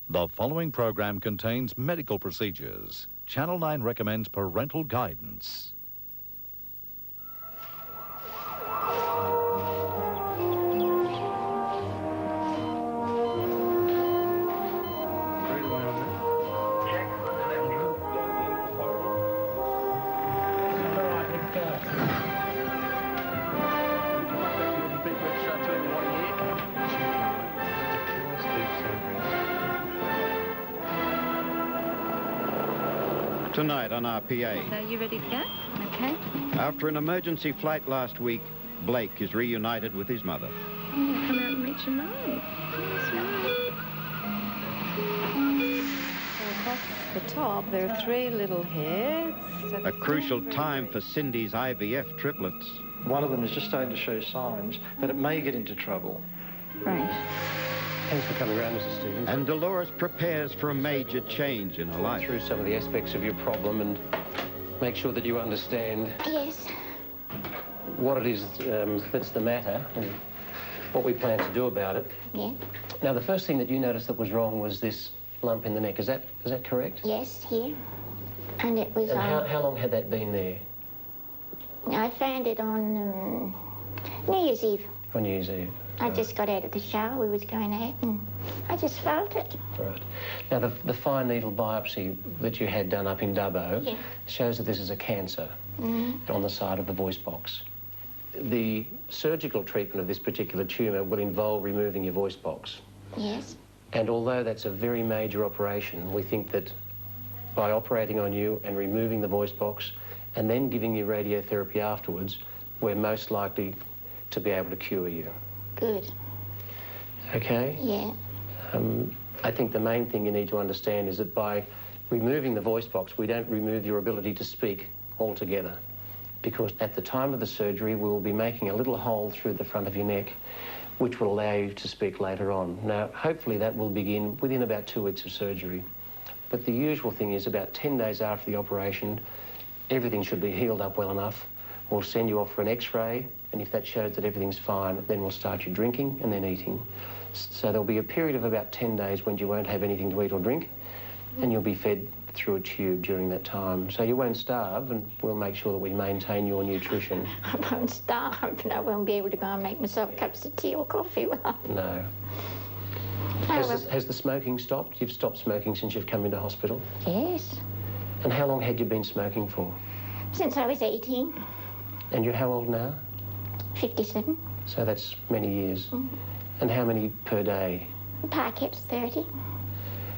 The following program contains medical procedures. Channel 9 recommends parental guidance. Tonight on RPA. So you ready to go? Okay. After an emergency flight last week, Blake is reunited with his mother. Oh, come out and meet your mum. That's right. So across the top, there are three little heads. A crucial time for Cindy's IVF triplets. One of them is just starting to show signs that it may get into trouble. Right. Thanks for coming around, Mrs. Stevens. And Dolores prepares for a major change in her life. Through some of the aspects of your problem and make sure that you understand Yes. what it is that's the matter and what we plan to do about it. Yeah. Now, the first thing that you noticed that was wrong was this lump in the neck. Is that correct? Yes, here. And it was And on... how long had that been there? I found it on New Year's Eve. On New Year's Eve. I just got out of the shower, we was going out, and I just felt it. Right. Now, the fine needle biopsy that you had done up in Dubbo Yeah. shows that this is a cancer on the side of the voice box. The surgical treatment of this particular tumour will involve removing your voice box. Yes. And although that's a very major operation, we think that by operating on you and removing the voice box and then giving you radiotherapy afterwards, we're most likely to be able to cure you. Good. Okay? Yeah. I think the main thing you need to understand is that by removing the voice box, we don't remove your ability to speak altogether. Because at the time of the surgery, we will be making a little hole through the front of your neck, which will allow you to speak later on. Now, hopefully that will begin within about 2 weeks of surgery. But the usual thing is about 10 days after the operation, everything should be healed up well enough. We'll send you off for an X-ray, and if that shows that everything's fine, then we'll start you drinking and then eating. So there'll be a period of about 10 days when you won't have anything to eat or drink, and you'll be fed through a tube during that time. So you won't starve, and we'll make sure that we maintain your nutrition. I won't starve, but I won't be able to go and make myself cups of tea or coffee, will I? No. Has the smoking stopped? You've stopped smoking since you've come into hospital? Yes. And how long had you been smoking for? Since I was 18. And you're how old now? 57. So that's many years. And how many per day? Packets, 30.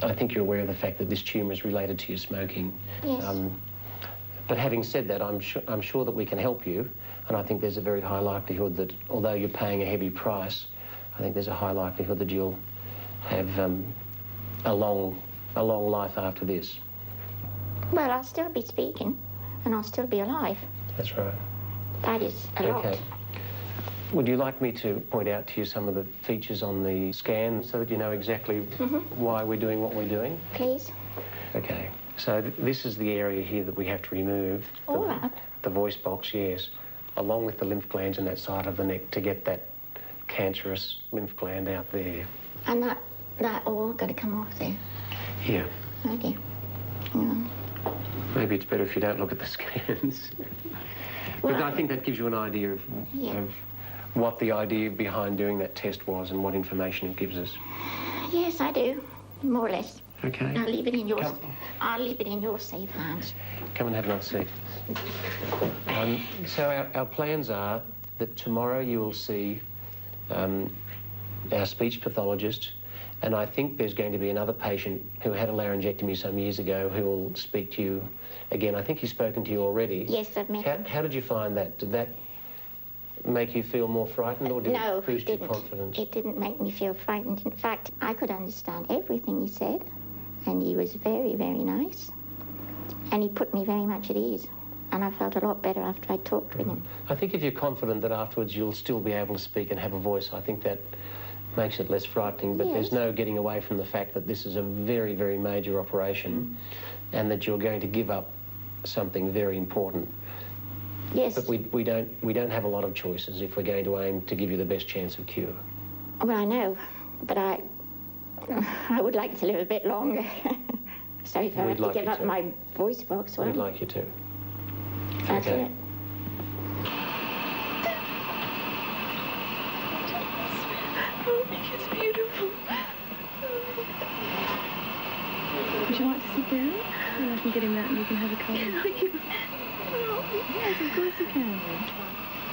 I think you're aware of the fact that this tumour is related to your smoking. Yes. But having said that, I'm sure that we can help you, and I think there's a very high likelihood that, although you're paying a heavy price, I think there's a high likelihood that you'll have a long life after this. Well, I'll still be speaking, and I'll still be alive. That's right. That is a lot. Okay. Would you like me to point out to you some of the features on the scan so that you know exactly why we're doing what we're doing? Please. Okay. So this is the area here that we have to remove. All right. The voice box, yes, along with the lymph glands in that side of the neck to get that cancerous lymph gland out there. And that all got to come off there. Yeah. Okay. Yeah. Maybe it's better if you don't look at the scans. But Well, I think that gives you an idea of what the idea behind doing that test was and what information it gives us. Yes, I do. More or less. Okay. I'll leave it in yours. I'll leave it in your safe hands. Come and have another seat. So our plans are that tomorrow you will see our speech pathologist, and I think there's going to be another patient who had a laryngectomy some years ago who will speak to you again. I think he's spoken to you already. Yes, I've met him. How did you find that? Did that make you feel more frightened, or did it boost your confidence? It didn't make me feel frightened. In fact, I could understand everything he said, and he was very, very nice. And he put me very much at ease. And I felt a lot better after I talked with him. I think if you're confident that afterwards you'll still be able to speak and have a voice, I think that makes it less frightening. But there's no getting away from the fact that this is a very, very major operation and that you're going to give up something very important. Yes. But we don't have a lot of choices if we're going to aim to give you the best chance of cure. Well, I know, but I would like to live a bit longer. So if I have to give up my voice box, well... We'd like you to. That's it. It's beautiful. Would you like to sit down? And I can get him out and you can have a cuddle. Yes, of course you can.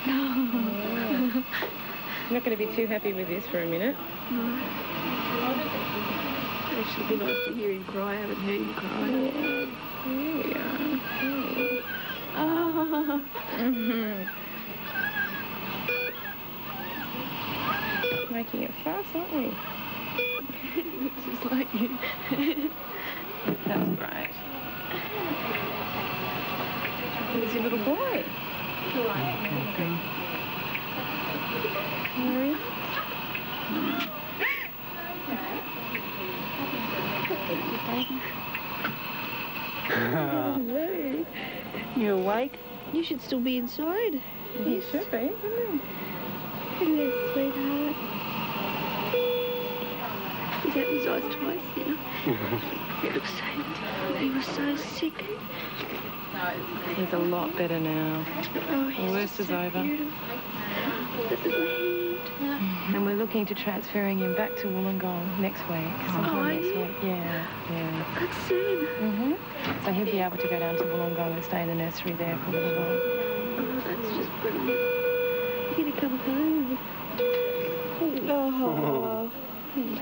No. I'm not going to be too happy with this for a minute. No. It'd actually be nice to hear him cry. I haven't heard him cry. Yeah. There we are. Oh. Making it fast, aren't we? It's just like you. That's great. He's your little boy. Mary? Hello. You awake? You should still be inside. You should be, wouldn't you? Hello, sweetheart. He's opened his eyes twice now. He looks so different. He was so sick. He's a lot better now. Oh, the worst is over. This is my hand. And we're looking to transferring him back to Wollongong next week. Sometime next week. Yeah. That's soon. So he'll be able to go down to Wollongong and stay in the nursery there for a little while. Oh, that's just brilliant. You're going to come home. Oh.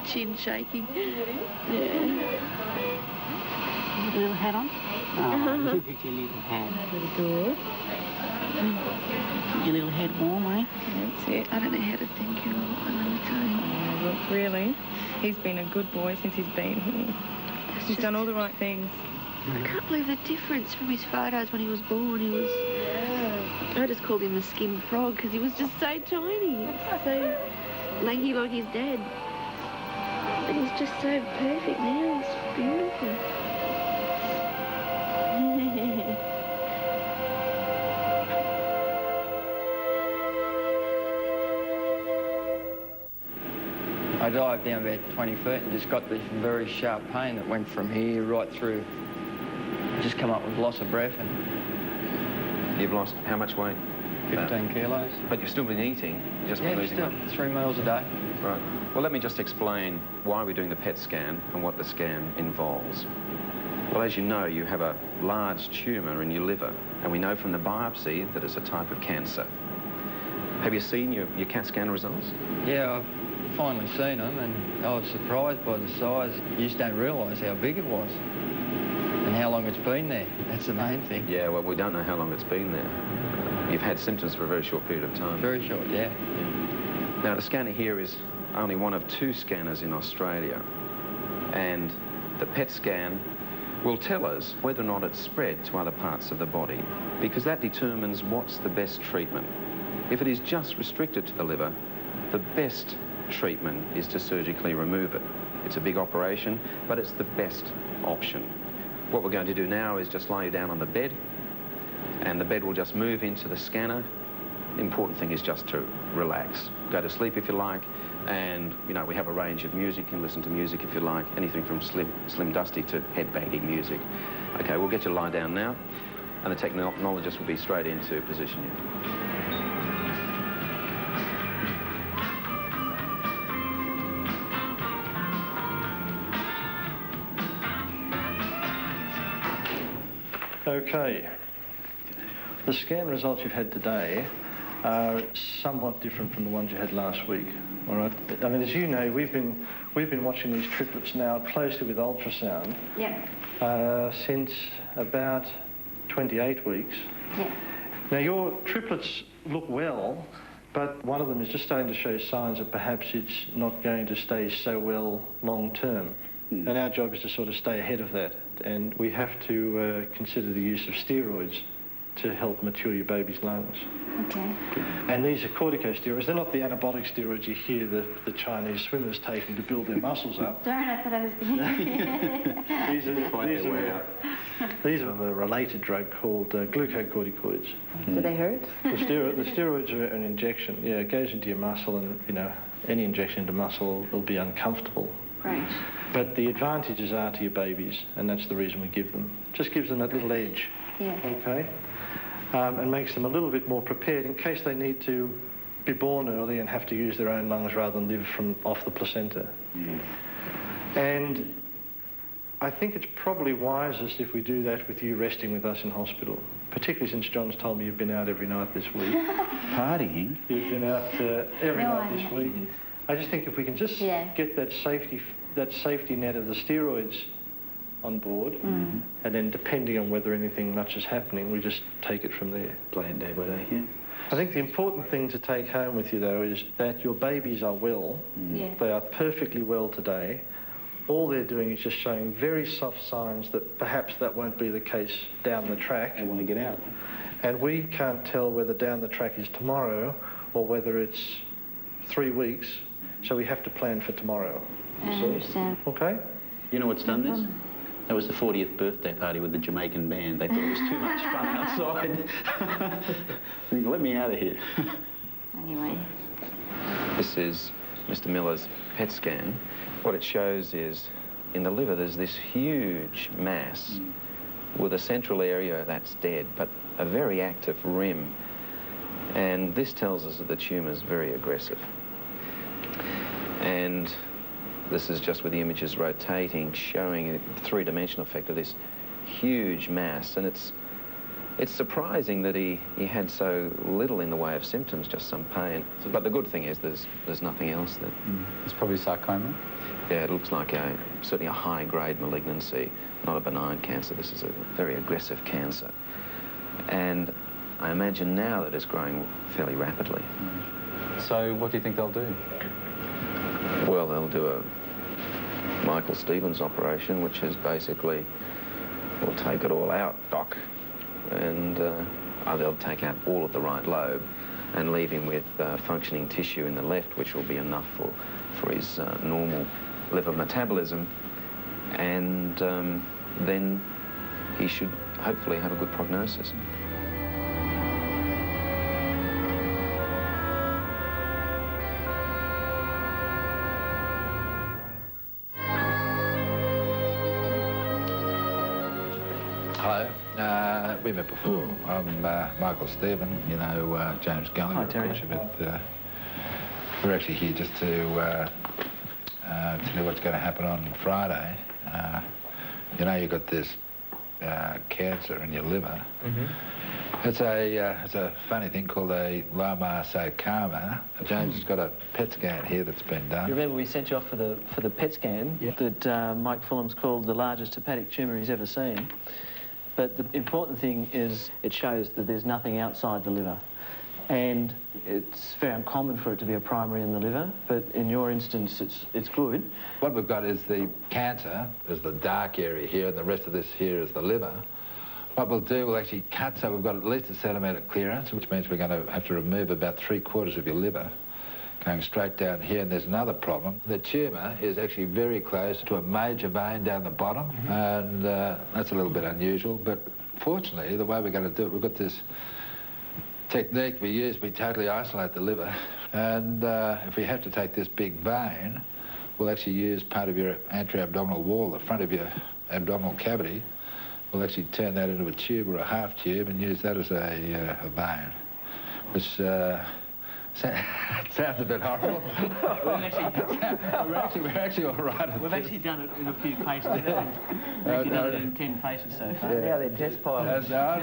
Chin shaking. Yeah. Put your little hat on? Oh, look at your little hat. Pretty good. Keep your little head warm, eh? That's it. I don't know how to thank you. I'm telling you. Look, really, he's been a good boy since he's been here. He's done all the right things. I can't believe the difference from his photos when he was born. He was... I just called him a skin frog because he was just so tiny. So lanky like his dad. But he's just so perfect now. It's beautiful. I dived down about 20 feet and just got this very sharp pain that went from here right through. Just come up with loss of breath and... You've lost how much weight? 15 kilos. But you've still been eating, just been losing weight? 3 meals a day. Right. Well, let me just explain why we're doing the PET scan and what the scan involves. Well, as you know, you have a large tumour in your liver, and we know from the biopsy that it's a type of cancer. Have you seen your CAT scan results? Yeah, I've finally seen them, and I was surprised by the size. You just don't realise how big it was and how long it's been there. That's the main thing. Yeah, well, we don't know how long it's been there. You've had symptoms for a very short period of time. Very short, yeah. Now, the scanner here is only one of 2 scanners in Australia, and the PET scan will tell us whether or not it's spread to other parts of the body, because that determines what's the best treatment. If it is just restricted to the liver, the best treatment is to surgically remove it. It's a big operation, but it's the best option. What we're going to do now is just lie you down on the bed, and the bed will just move into the scanner. The important thing is just to relax. Go to sleep if you like, and, you know, we have a range of music. You can listen to music if you like, anything from Slim Dusty to head-banging music. Okay, we'll get you to lie down now, and the technologist will be straight in to position you. Okay. The scan results you've had today are somewhat different from the ones you had last week. All right. I mean, as you know, we've been watching these triplets now closely with ultrasound. Yeah. Since about 28 weeks. Yeah. Now your triplets look well, but one of them is just starting to show signs that perhaps it's not going to stay so well long term. And our job is to sort of stay ahead of that. And we have to consider the use of steroids to help mature your baby's lungs. Okay. And these are corticosteroids. They're not the anabolic steroids you hear the Chinese swimmers taking to build their muscles up. Darn, I thought I was... These are a related drug called glucocorticoids. Do they hurt? The steroids are an injection. Yeah, it goes into your muscle, and, you know, any injection into muscle will be uncomfortable. Great. But the advantages are to your babies, and that's the reason we give them. Just gives them that little edge. Yeah. Okay? And makes them a little bit more prepared in case they need to be born early and have to use their own lungs rather than live from off the placenta. And I think it's probably wisest if we do that with you resting with us in hospital, particularly since John's told me you've been out every night this week. Partying? You've been out every night this week. I just think if we can just get that safety net of the steroids on board, and then depending on whether anything much is happening, we just take it from there. Play it day by day, yeah. I think the important thing to take home with you, though, is that your babies are well. They are perfectly well today. All they're doing is just showing very soft signs that perhaps that won't be the case down the track. They want to get out. And we can't tell whether down the track is tomorrow or whether it's 3 weeks, so we have to plan for tomorrow. I understand. Okay? You know what's done this? That was the 40th birthday party with the Jamaican band. They thought it was too much fun outside. Let me out of here. Anyway. This is Mr. Miller's PET scan. What it shows is, in the liver, there's this huge mass with a central area that's dead, but a very active rim. And this tells us that the tumour is very aggressive. And this is just with the images rotating, showing a three-dimensional effect of this huge mass. And it's surprising that he had so little in the way of symptoms, just some pain. But the good thing is there's nothing else there. It's probably sarcoma? Yeah, it looks like certainly a high-grade malignancy, not a benign cancer. This is a very aggressive cancer. And I imagine now that it's growing fairly rapidly. So what do you think they'll do? Well, they'll do a Michael Stevens operation, which is basically, we'll take it all out, doc, and they'll take out all of the right lobe and leave him with functioning tissue in the left, which will be enough for his normal liver metabolism, and then he should hopefully have a good prognosis. Hello, we met before. I'm Michael Stephen, you know James Gallagher, of course, but we're actually here just to tell you what's going to happen on Friday. You know, you've got this cancer in your liver. It's a funny thing called a low-mass sarcoma. James has got a PET scan here that's been done. You remember we sent you off for the PET scan that Mike Fulham's called the largest hepatic tumour he's ever seen. But the important thing is it shows that there's nothing outside the liver. And it's very uncommon for it to be a primary in the liver, but in your instance, it's good. What we've got is the cancer, is the dark area here, and the rest of this here is the liver. What we'll do, we'll actually cut, so we've got at least a centimetre clearance, which means we're going to have to remove about 3/4 of your liver, going straight down here. And there's another problem. The tumour is actually very close to a major vein down the bottom, and that's a little bit unusual, but fortunately, the way we're going to do it, we've got this technique we use. We totally isolate the liver, and if we have to take this big vein, we'll actually use part of your anterior-abdominal wall, the front of your abdominal cavity. We'll actually turn that into a tube or a half tube and use that as a vein, which sounds a bit horrible. We're actually all right. We've actually done it in a few cases. We've actually done it in 10 cases so far. Yeah, they're test pilots. No.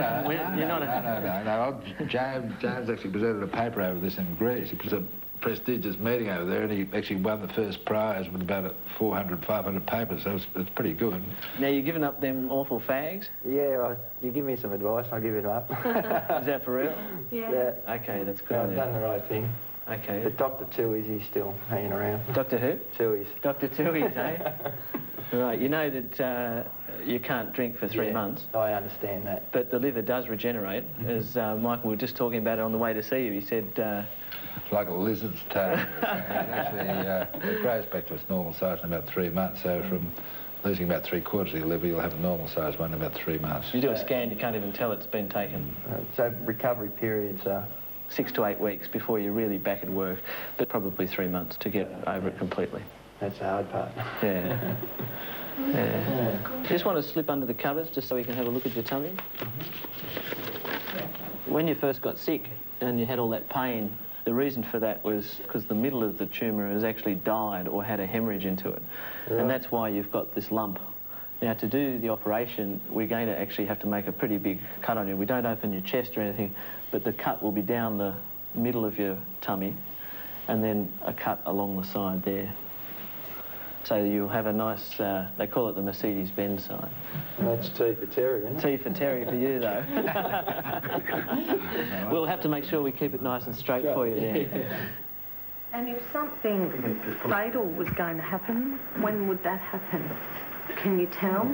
James actually presented a paper over this in Greece. It was a prestigious meeting over there, and he actually won the first prize with about 400, 500 papers, so it's pretty good. Now, you're giving up them awful fags? Yeah, you give me some advice, I'll give it up. Is that for real? Yeah. Okay, that's good. I've done the right thing. Okay. But Dr. Tooheys, he's still hanging around. Dr. who? Tooheys. Dr. Tooheys, eh? Right, you know that you can't drink for 3 months. I understand that. But the liver does regenerate. As Michael, we were just talking about it on the way to see you. He said... It's like a lizard's tail. It grows back to its normal size in about 3 months, so from losing about 3/4 of your liver, you'll have a normal size one in about 3 months. You do a scan, you can't even tell it's been taken. So recovery periods are... 6 to 8 weeks before you're really back at work, but probably 3 months to get over it completely. That's the hard part. Yeah. Yeah. Just want to slip under the covers just so we can have a look at your tummy. When you first got sick and you had all that pain, the reason for that was because the middle of the tumour has actually died or had a hemorrhage into it. Right. And that's why you've got this lump. Now, to do the operation, we're going to actually have to make a pretty big cut on you. We don't open your chest or anything, but the cut will be down the middle of your tummy and then a cut along the side there. So you'll have a nice, they call it the Mercedes-Benz sign. That's T for Terry, isn't it? T for Terry for you, though. We'll have to make sure we keep it nice and straight for you, Dan. And if something fatal was going to happen, when would that happen? Can you tell?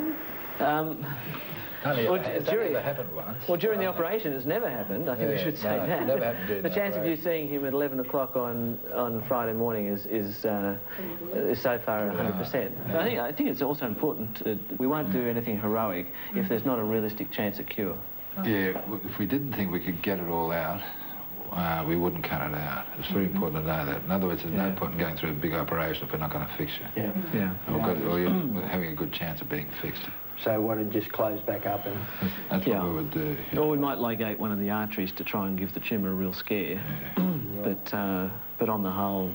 During the operation, it's never happened. I think we should say that. Never happened during the chance of you seeing him at 11 o'clock on Friday morning is so far 100%. But I think it's also important that we won't do anything heroic if there's not a realistic chance of cure. Yeah, if we didn't think we could get it all out, we wouldn't cut it out. It's very important to know that. In other words, there's no point in going through a big operation if we're not going to fix you. Yeah. Or you're having a good chance of being fixed. So what, it just close back up and... That's what we would do. Yeah. Or we might ligate one of the arteries to try and give the tumour a real scare. Yeah. But on the whole,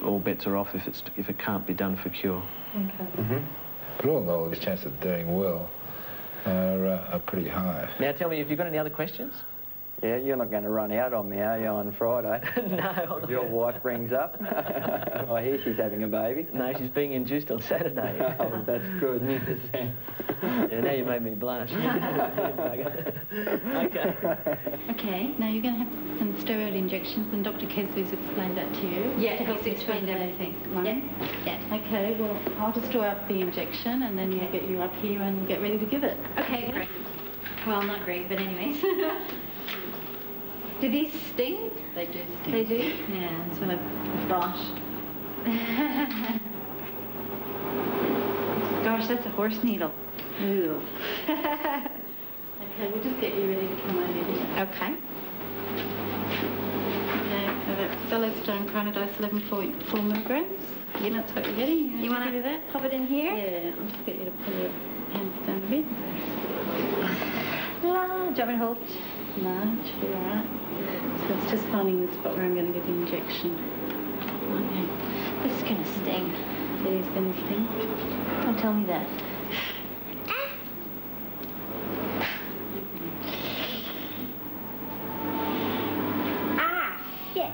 all bets are off if it can't be done for cure. Okay. But all in all, the chance of doing well are pretty high. Now tell me, have you got any other questions? Yeah, you're not going to run out on me, are you, on Friday? No. Your wife brings up. I hear she's having a baby. No, she's being induced on Saturday. Oh, that's good. Yeah, now you made me blush. Okay. Okay, now you're going to have some steroid injections, and Dr. Kesby's explained that to you. Yeah, to help he's explained everything. Yeah. Okay, well, I'll just draw up the injection, and then we'll get you up here and get ready to give it. Okay, great. Well, not great, but anyways. Do these sting? They do sting. They do? Yeah, it's sort of gosh. Gosh, that's a horse needle. Ooh. Okay, we'll just get you ready to come over here. Okay. Okay, so that's celestone chronodose 11.4 milligrams. Yeah, that's what you're getting. You want to do that? pop it in here? Yeah, I'll just get you to pull your hands down a bit. Do you want me to hold? No, it should be all right. So it's just finding the spot where I'm going to give the injection. Okay. This is going to sting. It is going to sting. Don't tell me that. Ah, shit.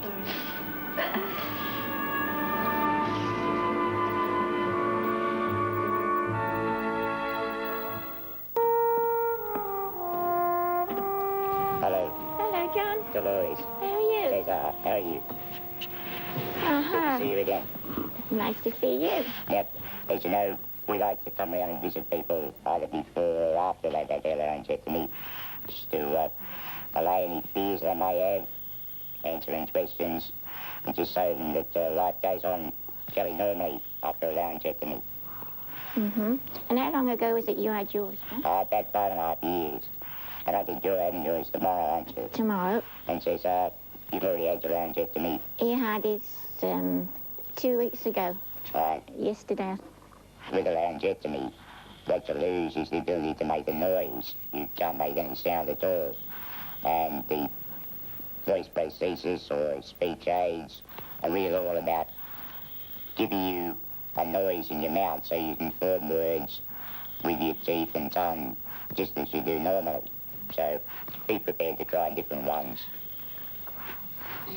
Hello. Hello, John. Dolores. How are you? Cesar, how are you? Good to see you again. Nice to see you. Yep. As you know, we like to come around and visit people either before or after they've had their laryngectomy, just to allay any fears they may have, answering questions, and just so that life goes on fairly normally after a laryngectomy. Mm-hmm. And how long ago was it you had yours? Huh? About 5.5 years. And I think you're having yours tomorrow, aren't you? Tomorrow. And Cesar, you've already had your laryngectomy. He had his 2 weeks ago. Right. Yesterday. With a laryngectomy, what you lose is the ability to make a noise. You can't make any sound at all. And the voice prosthesis or speech aids are really all about giving you a noise in your mouth so you can form words with your teeth and tongue just as you do normally. So be prepared to try different ones.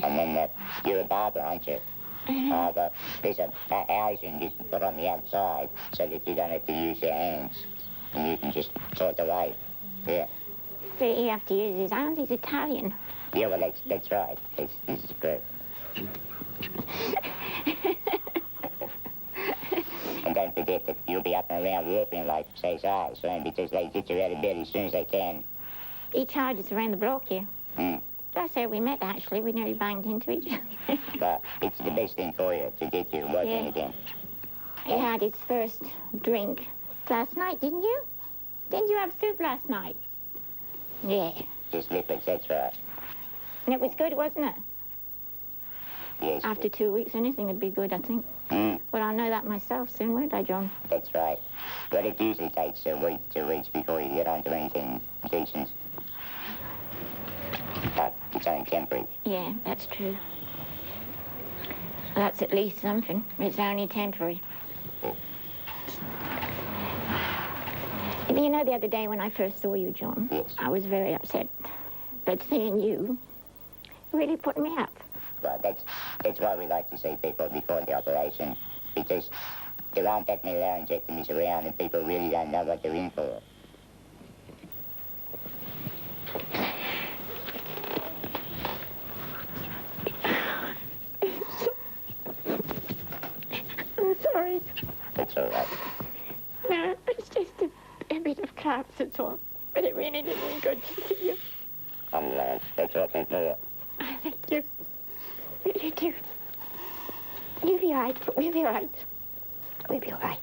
And then you're a barber, aren't you? But there's a housing you can put on the outside so that you don't have to use your hands. And you can just sort away. Yeah. So he have to use his hands. He's Italian. Yeah, well, that's right. This is good. And don't forget that you'll be up and around walking like Cesar soon, because they get you out of bed as soon as they can. He charges around the block here. Mm. That's how we met, actually. We nearly banged into each other. But it's the best thing for you to get you working again. He had his first drink last night, didn't you? Didn't you have soup last night? Yeah. Just liquids, that's right. And it was good, wasn't it? Yes. After 2 weeks, anything would be good, I think. Well, I'll know that myself soon, won't I, John? That's right. But it usually takes a week, 2 weeks before you get onto anything decent. But it's only temporary. Yeah, that's true. Well, that's at least something. It's only temporary. You know, the other day when I first saw you, John, yes. I was very upset. But seeing you really put me up. Well, that's why we like to see people before the operation, because there aren't that many laryngectomies around and people really don't know what they're in for. I'm sorry. That's all right. No, it's just a bit of cramps, that's all. But it really did me good to see you. I'm glad. That's what I more. Thank you. You do. You'll be right. We'll be right. We'll be all right.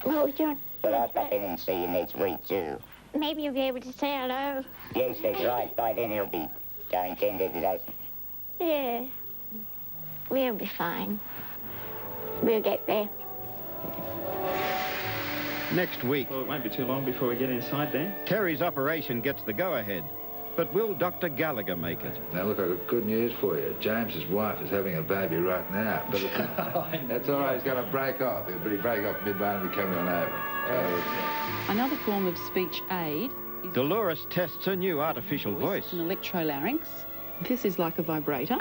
Oh, John. Well, I'll pop in and see you next week, too. Maybe you'll be able to say hello. Yes, that's right. By then he'll be going tender to those. Yeah. We'll be fine. We'll get there. Next week. Well, it won't be too long before we get inside there. Terry's operation gets the go-ahead. But will Dr. Gallagher make it? Now, look, I've got good news for you. James's wife is having a baby right now. But that's all right. He's going to break off. He'll break off midway and be coming on over. Another form of speech aid is... Dolores tests her new artificial voice. An electrolarynx. This is like a vibrator.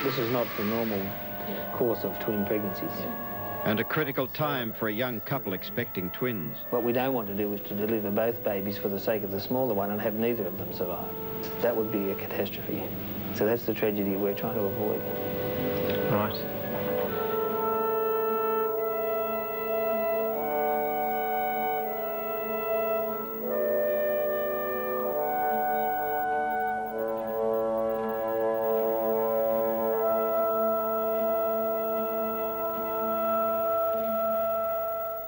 This is not the normal course of twin pregnancies. And a critical time for a young couple expecting twins. What we don't want to do is to deliver both babies for the sake of the smaller one and have neither of them survive. That would be a catastrophe. So that's the tragedy we're trying to avoid. Right.